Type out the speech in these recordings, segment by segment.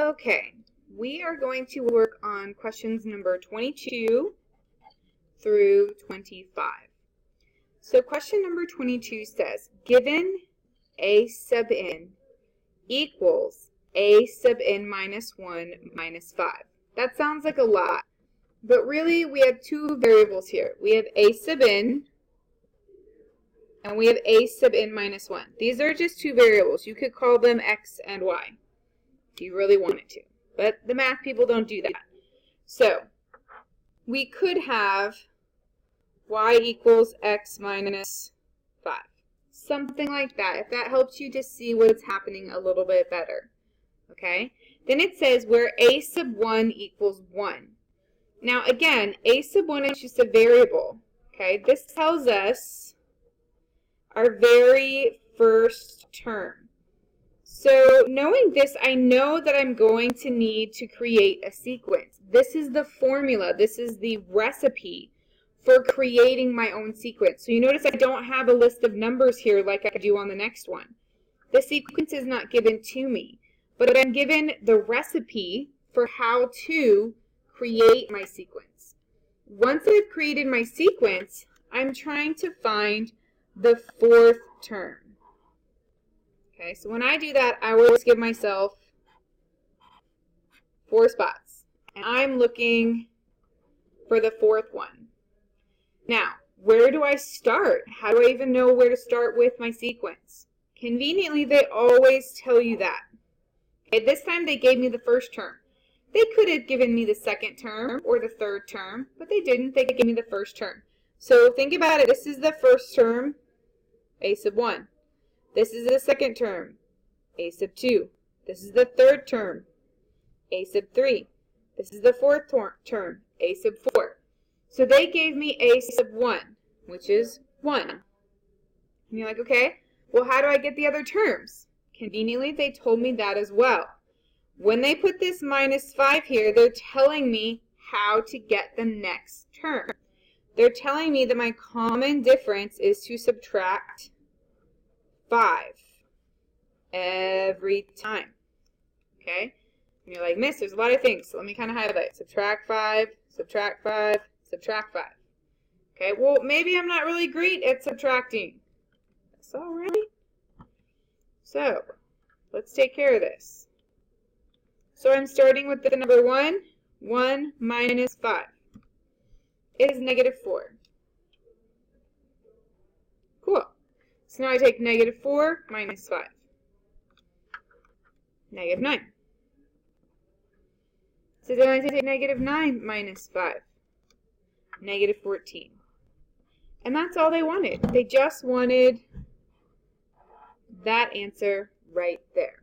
Okay, we are going to work on questions number 22 through 25. So question number 22 says, given a sub n equals a sub n minus 1 minus 5. That sounds like a lot, but really we have two variables here. We have a sub n and we have a sub n minus 1. These are just two variables. You could call them x and y if you really wanted to, but the math people don't do that. So we could have y equals x minus 5. Something like that, if that helps you to see what's happening a little bit better. Okay? Then it says where a sub 1 equals 1. Now again, a sub 1 is just a variable. Okay? This tells us our very first term. So knowing this, I know that I'm going to need to create a sequence. This is the formula. This is the recipe for creating my own sequence. So you notice I don't have a list of numbers here like I do on the next one. The sequence is not given to me, but I'm given the recipe for how to create my sequence. Once I've created my sequence, I'm trying to find the fourth term. Okay, so when I do that, I always give myself 4 spots. And I'm looking for the fourth one. Now, where do I start? How do I even know where to start with my sequence? Conveniently, they always tell you that. Okay, this time they gave me the first term. They could have given me the second term or the third term, but they didn't. They gave me the first term. So think about it. This is the first term, a sub 1. This is the second term, a sub 2. This is the third term, a sub 3. This is the fourth term, a sub 4. So they gave me a sub 1, which is 1. And you're like, okay, well, how do I get the other terms? Conveniently, they told me that as well. When they put this minus 5 here, they're telling me how to get the next term. They're telling me that my common difference is to subtract 5 every time. Okay? And you're like, Miss, there's a lot of things. So let me kind of highlight. Subtract 5, subtract 5, subtract 5. Okay, well, maybe I'm not really great at subtracting. That's all right. So, let's take care of this. So I'm starting with the number 1. 1 minus 5 is negative 4. Cool. So now I take negative 4 minus 5. Negative 9. So then I take negative 9 minus 5. Negative 14. And that's all they wanted. They just wanted that answer right there.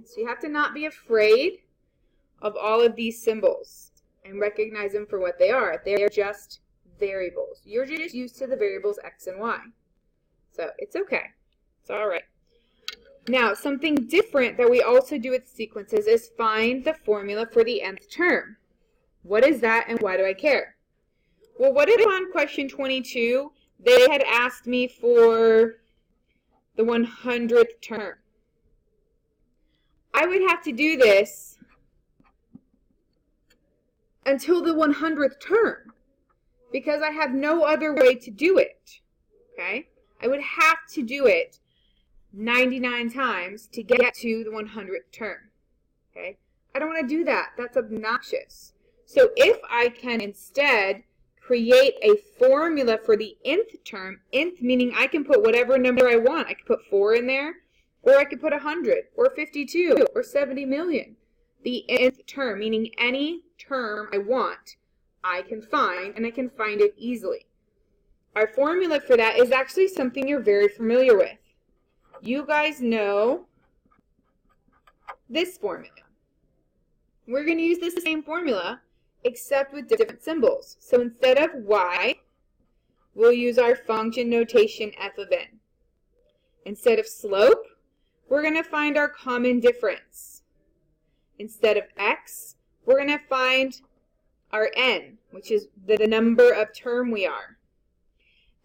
So you have to not be afraid of all of these symbols and recognize them for what they are. They are just variables. You're just used to the variables x and y. So it's okay. It's all right. Now, something different that we also do with sequences is find the formula for the nth term. What is that and why do I care? Well, what if on question 22 they had asked me for the 100th term? I would have to do this until the 100th term because I have no other way to do it. Okay? I would have to do it 99 times to get to the 100th term. Okay? I don't want to do that. That's obnoxious. So if I can instead create a formula for the nth term, nth meaning I can put whatever number I want. I could put 4 in there, or I could put 100, or 52, or 70 million. The nth term, meaning any term I want, I can find, and I can find it easily. Our formula for that is actually something you're very familiar with. You guys know this formula. We're going to use the same formula, except with different symbols. So instead of y, we'll use our function notation f of n. Instead of slope, we're going to find our common difference. Instead of x, we're going to find our n, which is the number of term we are.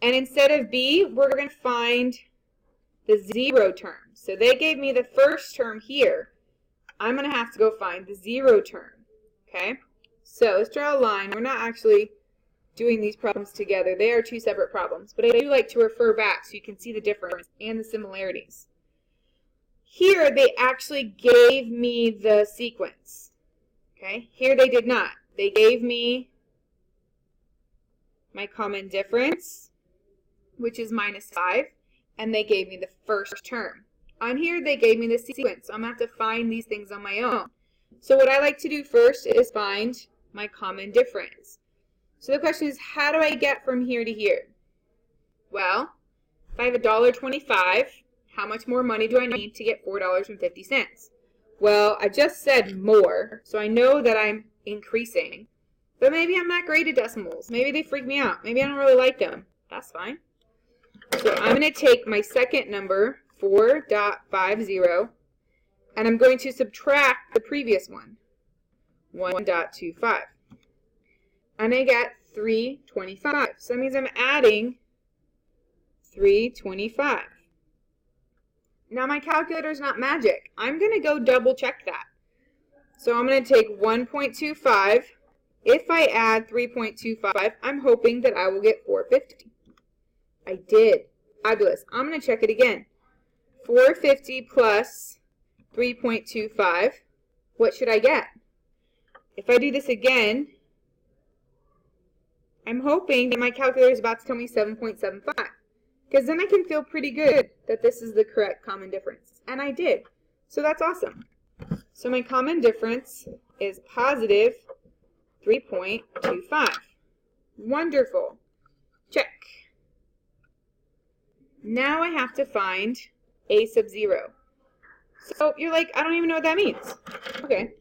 And instead of b, we're going to find the 0 term. So they gave me the first term here. I'm going to have to go find the 0 term. Okay? So let's draw a line. We're not actually doing these problems together. They are two separate problems. But I do like to refer back so you can see the difference and the similarities. Here they actually gave me the sequence. Okay? Here they did not. They gave me my common difference, which is -5, and they gave me the first term. On here, they gave me the sequence, so I'm going to have to find these things on my own. So what I like to do first is find my common difference. So the question is, how do I get from here to here? Well, if I have $1.25, how much more money do I need to get $4.50? Well, I just said more, so I know that I'm increasing. But maybe I'm not great at decimals. Maybe they freak me out. Maybe I don't really like them. That's fine. So I'm going to take my second number, 4.50, and I'm going to subtract the previous one, 1.25. And I get 325. So that means I'm adding 325. Now my calculator is not magic. I'm going to go double check that. So I'm going to take 1.25. If I add 3.25, I'm hoping that I will get 450. I did. Fabulous. I'm going to check it again. 450 plus 3.25. What should I get? If I do this again, I'm hoping that my calculator is about to tell me 7.75. Because then I can feel pretty good that this is the correct common difference. And I did. So that's awesome. So my common difference is positive 3.25. Wonderful. Check. Now I have to find a sub 0. So you're like, I don't even know what that means. Okay.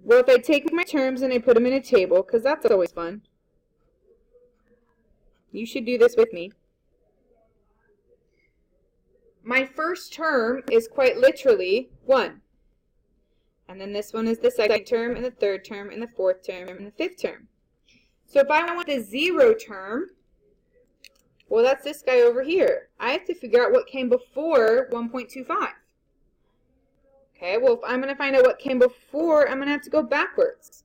Well, if I take my terms and I put them in a table, because that's always fun. You should do this with me. My first term is quite literally 1. And then this one is the second term, and the third term, and the fourth term, and the fifth term. So if I want the 0 term, well, that's this guy over here. I have to figure out what came before 1.25. Okay, well, if I'm going to find out what came before, I'm going to have to go backwards.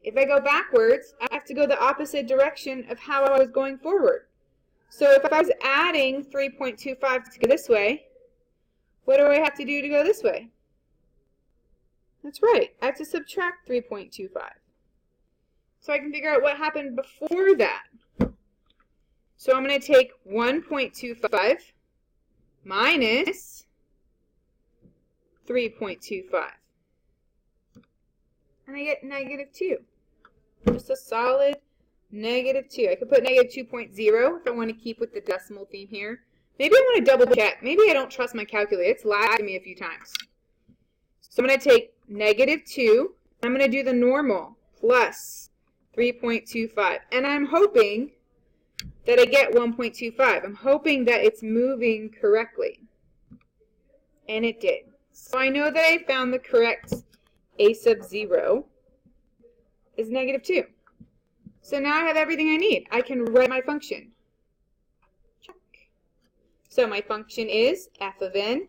If I go backwards, I have to go the opposite direction of how I was going forward. So if I was adding 3.25 to go this way, what do I have to do to go this way? That's right. I have to subtract 3.25. So I can figure out what happened before that. So I'm going to take 1.25 minus 3.25. And I get -2. Just a solid -2. I could put -2.0 if I want to keep with the decimal theme here. Maybe I want to double check. Maybe I don't trust my calculator. It's lied to me a few times. So I'm going to take -2. I'm going to do the normal plus 3.25. And I'm hoping that I get 1.25. I'm hoping that it's moving correctly. And it did. So I know that I found the correct a sub 0 is -2. So now I have everything I need. I can write my function. Check. So my function is f of n.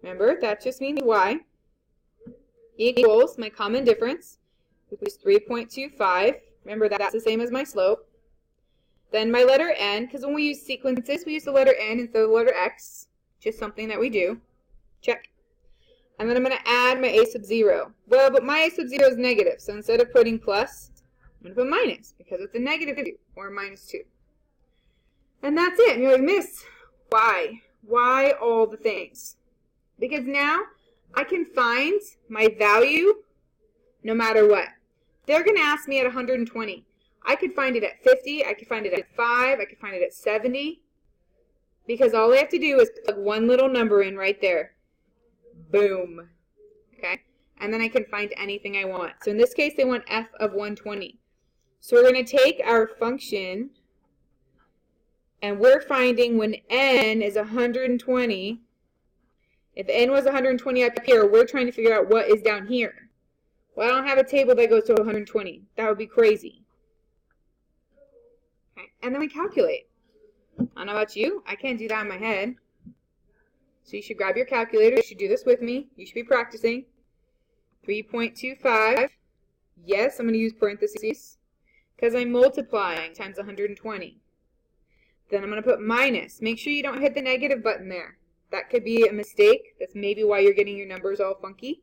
Remember, that just means y equals my common difference, which is 3.25. Remember, that's the same as my slope. Then my letter n, because when we use sequences, we use the letter n instead of the letter x. Just something that we do. Check. And then I'm going to add my a sub 0. Well, but my a sub 0 is negative, so instead of putting plus, I'm going to put minus, because it's a -2, or -2. And that's it. And you're like, Miss, why? Why all the things? Because now I can find my value no matter what. They're going to ask me at 120. I could find it at 50. I could find it at 5. I could find it at 70. Because all I have to do is plug one little number in right there. Boom. Okay? And then I can find anything I want. So in this case, they want f of 120. So we're going to take our function, and we're finding when n is 120. If n was 120 up here, we're trying to figure out what is down here. Well, I don't have a table that goes to 120. That would be crazy. Okay, and then we calculate. I don't know about you. I can't do that in my head. So you should grab your calculator. You should do this with me. You should be practicing. 3.25. Yes, I'm going to use parentheses because I'm multiplying times 120. Then I'm going to put minus. Make sure you don't hit the negative button there. That could be a mistake. That's maybe why you're getting your numbers all funky.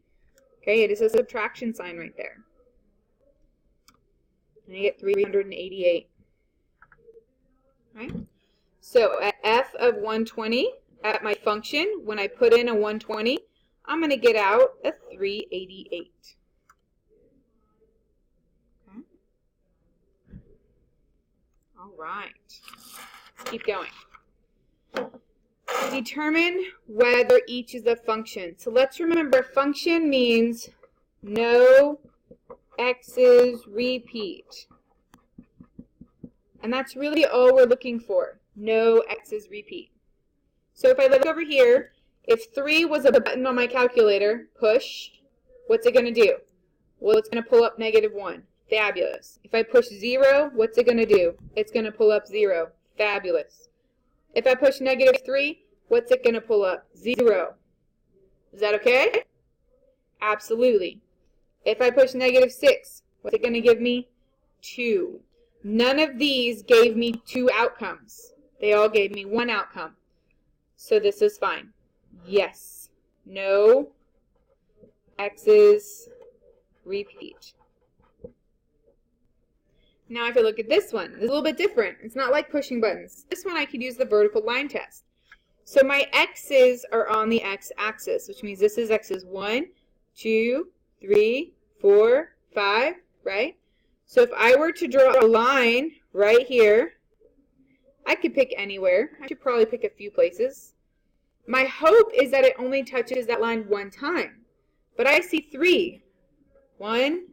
Okay, it is a subtraction sign right there. And you get 388. Right? So at f of 120, at my function, when I put in a 120, I'm going to get out a 388. Okay. All right. Let's keep going. Determine whether each is a function. So let's remember, function means no x's repeat. And that's really all we're looking for. No x's repeat. So if I look over here, if 3 was a button on my calculator, push, what's it going to do? Well, it's going to pull up -1. Fabulous. If I push 0, what's it going to do? It's going to pull up 0. Fabulous. If I push -3, what's it going to pull up? 0. Is that okay? Absolutely. If I push -6, what's it going to give me? 2. None of these gave me 2 outcomes. They all gave me 1 outcome. So this is fine. Yes. No x's repeat. Now if I look at this one, it's a little bit different. It's not like pushing buttons. This one I could use the vertical line test. So my x's are on the x-axis, which means this is x's 1, 2, 3, 4, 5, right? So if I were to draw a line right here, I could pick anywhere. I should probably pick a few places. My hope is that it only touches that line 1 time. But I see 3. 1,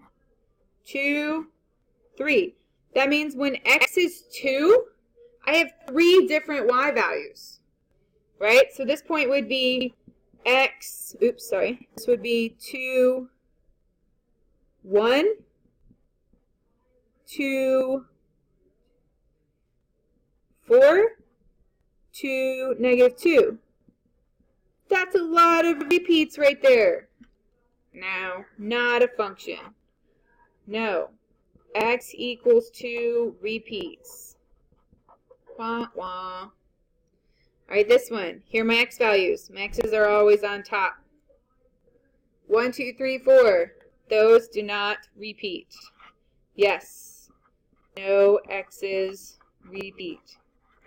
2, 3. That means when x is 2, I have 3 different y values. Right? So this point would be x, oops, sorry. This would be 2, 1, 2, 4, 2, -2. That's a lot of repeats right there. Now, not a function. No. X equals 2 repeats. Wah, wah. All right, this one. Here are my x values. My x's are always on top. 1, 2, 3, 4. Those do not repeat. Yes. No x's repeat.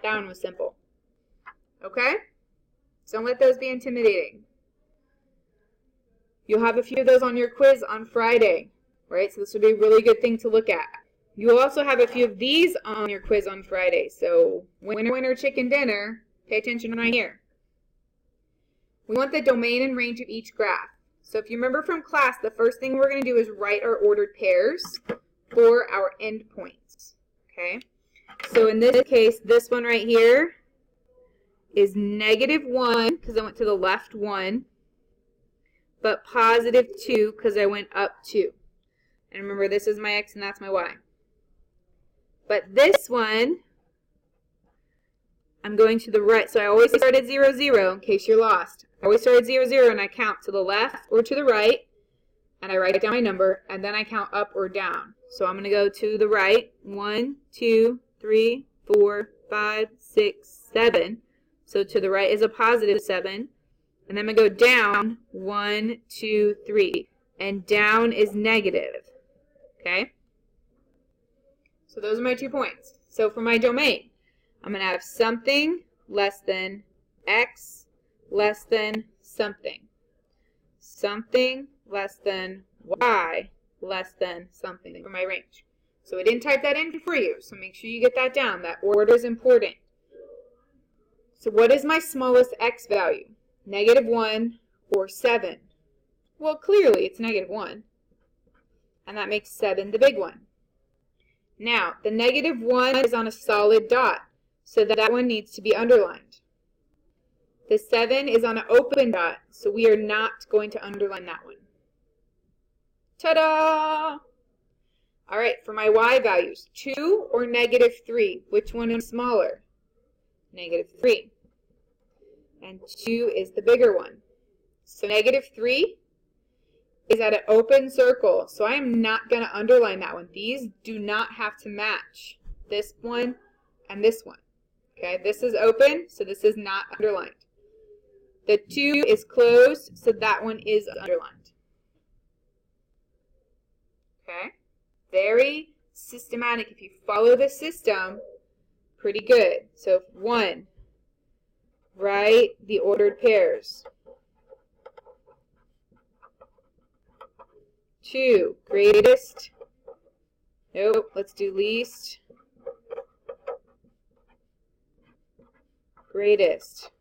That one was simple. Okay? So don't let those be intimidating. You'll have a few of those on your quiz on Friday, right? So this would be a really good thing to look at. You'll also have a few of these on your quiz on Friday. So winner, winner, chicken dinner, pay attention right here. We want the domain and range of each graph. So if you remember from class, the first thing we're going to do is write our ordered pairs for our endpoints. Okay? So in this case, this one right here is -1 because I went to the left 1, but +2 because I went up 2. And remember, this is my x and that's my y. But this one, I'm going to the right. So I always start at 0, 0 in case you're lost. I always start at 0, 0 and I count to the left or to the right. And I write down my number and then I count up or down. So I'm going to go to the right. 1, 2, 3, 4, 5, 6, 7. So to the right is a +7. And then I'm going to go down 1, 2, 3. And down is negative. Okay? So those are my 2 points. So for my domain, I'm going to have something less than x less than something. Something less than y less than something for my range. So I didn't type that in for you, so make sure you get that down. That order is important. So what is my smallest x value? -1 or 7? Well, clearly it's -1. And that makes 7 the big one. Now, the -1 is on a solid dot, so that one needs to be underlined. The 7 is on an open dot, so we are not going to underline that one. Ta-da! All right, for my y values, 2 or -3, which one is smaller? -3. and 2 is the bigger one. So negative 3 is at an open circle, so I am not going to underline that one. These do not have to match, this one and this one. Okay, this is open, so this is not underlined. The 2 is closed, so that one is underlined. Okay, very systematic. If you follow the system, pretty good. So 1, write the ordered pairs. 2, greatest. Nope, let's do least. Greatest.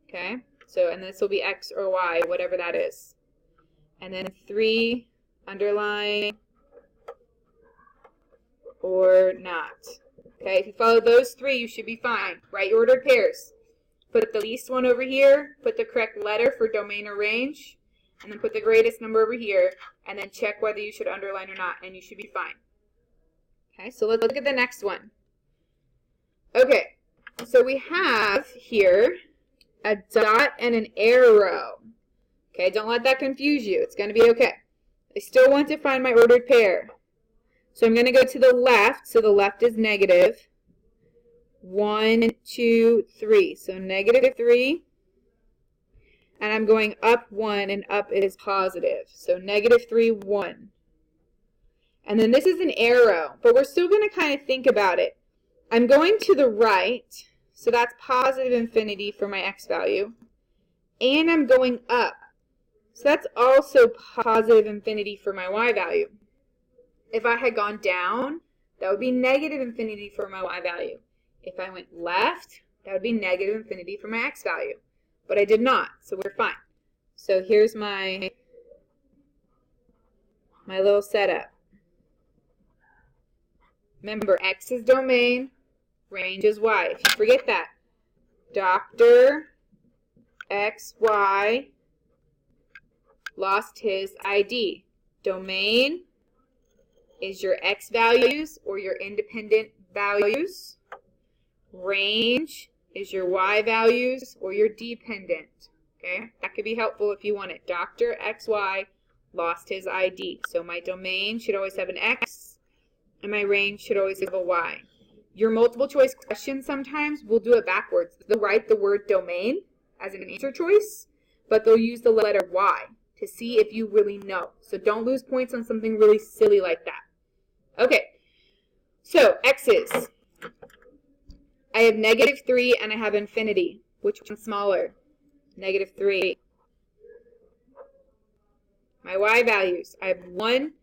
Okay, so, and this will be X or Y, whatever that is. And then 3, underline, or not. Okay, if you follow those 3, you should be fine. Write your ordered pairs. Put the least one over here, put the correct letter for domain or range, and then put the greatest number over here, and then check whether you should underline or not, and you should be fine. Okay, so let's look at the next one. Okay, so we have here a dot and an arrow. Okay, don't let that confuse you. It's going to be okay. I still want to find my ordered pair. So I'm going to go to the left, so the left is negative. 1, 2, 3. So negative 3. And I'm going up 1, and up is positive. So negative 3, 1. And then this is an arrow, but we're still going to kind of think about it. I'm going to the right, so that's positive infinity for my x value. And I'm going up, so that's also positive infinity for my y value. If I had gone down, that would be negative infinity for my y value. If I went left, that would be negative infinity for my x value. But I did not, so we're fine. So here's my little setup. Remember, x is domain, range is y. If you forget that, Dr. XY lost his ID. Domain is your x values or your independent values. Range is your y values or your dependent. Okay, that could be helpful if you want it. Dr. XY lost his ID. So my domain should always have an x, and my range should always have a y. Your multiple choice questions sometimes will do it backwards. They'll write the word domain as an answer choice, but they'll use the letter y to see if you really know. So don't lose points on something really silly like that. Okay, so x's. I have negative 3 and I have infinity. Which one's smaller? Negative 3. My y values. I have 1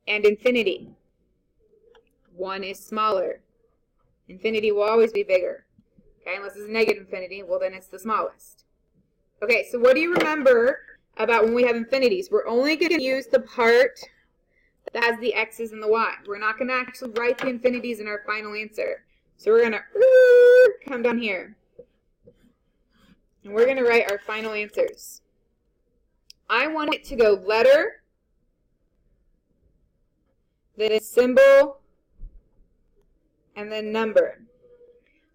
and infinity. 1 is smaller. Infinity will always be bigger. Okay, unless it's negative infinity, well then it's the smallest. Okay, so what do you remember about when we have infinities? We're only going to use the part that has the x's and the y. We're not going to actually write the infinities in our final answer. So we're going to come down here. And we're going to write our final answers. I want it to go letter, then symbol, and then number.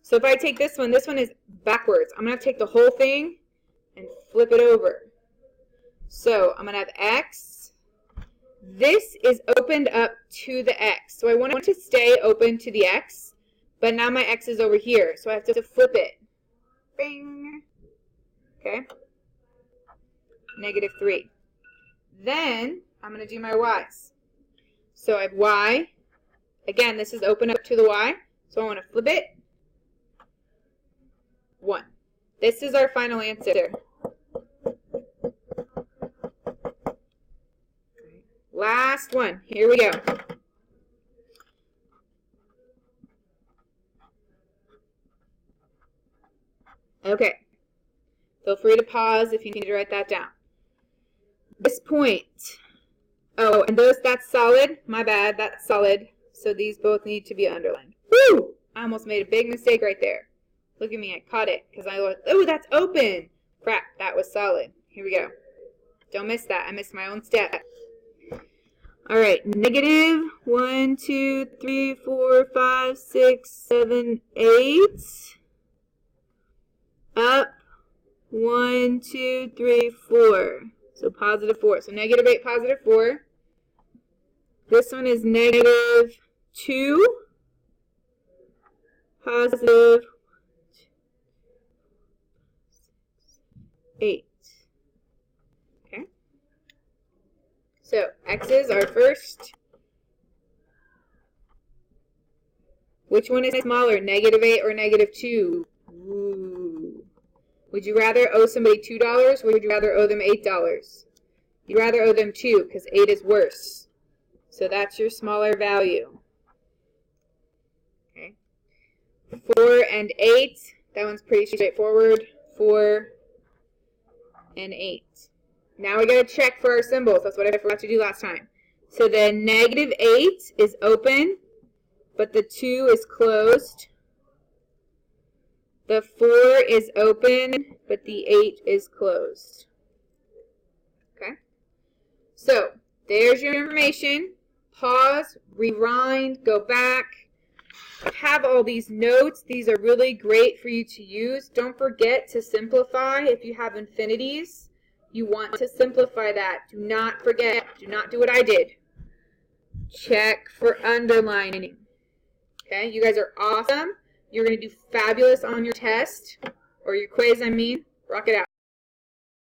So if I take this one is backwards. I'm going to take the whole thing and flip it over. So I'm going to have x. This is opened up to the x. So I want it to stay open to the x, but now my x is over here. So I have to flip it. Bing. Okay. Negative 3. Then I'm going to do my y's. So I have y. Again, this is open up to the y. So I want to flip it. 1. This is our final answer. Last one. Here we go. Okay. Feel free to pause if you need to write that down. This point. Oh, and that's solid. My bad. That's solid. So these both need to be underlined. Woo! I almost made a big mistake right there. Look at me. I caught it because I was, oh, that's open. Crap. That was solid. Here we go. Don't miss that. I missed my own step. All right. Negative 1, 2, 3, 4, 5, 6, 7, 8. up 1, 2, 3, 4. So positive 4. So negative 8, positive 4. This one is negative 2, positive 8. Okay. So x's are first. Which one is smaller, negative 8 or negative 2? Ooh. Would you rather owe somebody $2 or would you rather owe them $8? You'd rather owe them 2 because 8 is worse. So that's your smaller value. Okay. 4 and 8. That one's pretty straightforward. 4 and 8. Now we got to check for our symbols. That's what I forgot to do last time. So the negative 8 is open, but the 2 is closed. The 4 is open, but the 8 is closed. Okay? So, there's your information. Pause, rewind, go back. Have all these notes. These are really great for you to use. Don't forget to simplify. If you have infinities, you want to simplify that. Do not forget. Do not do what I did. Check for underlining. Okay, you guys are awesome. You're going to do fabulous on your test, or your quiz, I mean. Rock it out.